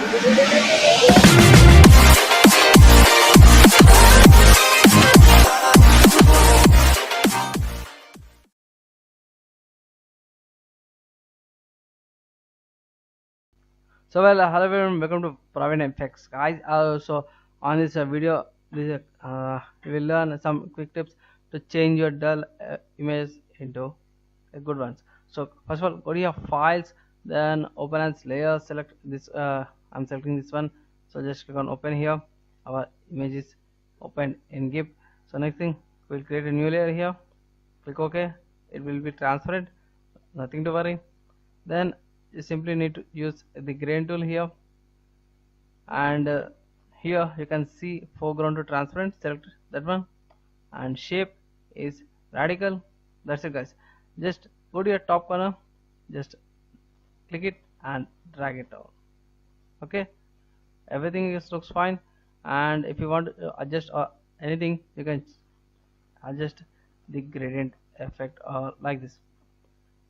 So well, hello everyone, welcome to PraveenFx, guys. So on this video, we will learn some quick tips to change your dull image into good ones. So first of all, go to your files, then open as layer, select this. I'm selecting this one. So just click on open here. Our image is opened in GIMP. So next thing, we'll create a new layer here. Click OK. It will be transparent. Nothing to worry. Then you simply need to use the grain tool here, and here you can see foreground to transparent. Select that one, and shape is radical. That's it, guys. Just go to your top corner, just click it and drag it down. Okay, everything looks fine. And if you want to adjust anything, you can adjust the gradient effect like this,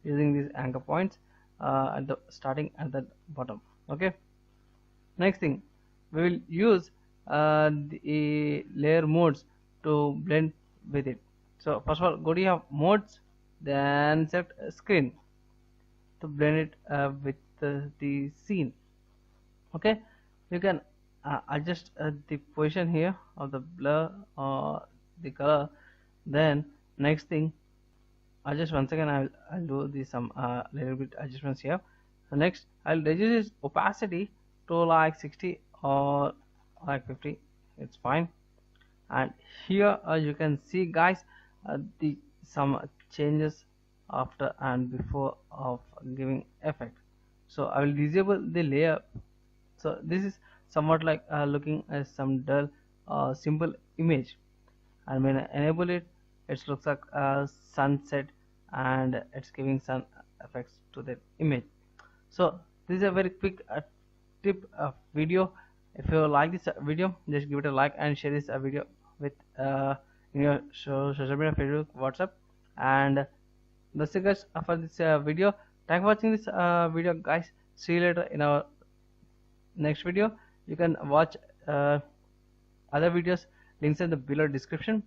using these anchor points at the starting at the bottom. Okay, next thing, we will use the layer modes to blend with it. So first of all, go to your modes, then select screen to blend it with the scene. Okay, you can adjust the position here of the blur or the color. Then next thing, adjust once again. I'll do the some little bit adjustments here. So next, I'll reduce its opacity to like 60 or like 50. It's fine. And here you can see, guys, the some changes after and before of giving effect. So I will disable the layer. So this is somewhat like looking as some dull simple image, and when I enable it, it looks like a sunset, and it's giving sun effects to the image. So this is a very quick tip video. If you like this video, just give it a like and share this video with in your social media, Facebook, WhatsApp. And that's it, guys, for this video. Thanks for watching this video, guys. See you later in our next video. You can watch other videos, links in the below description.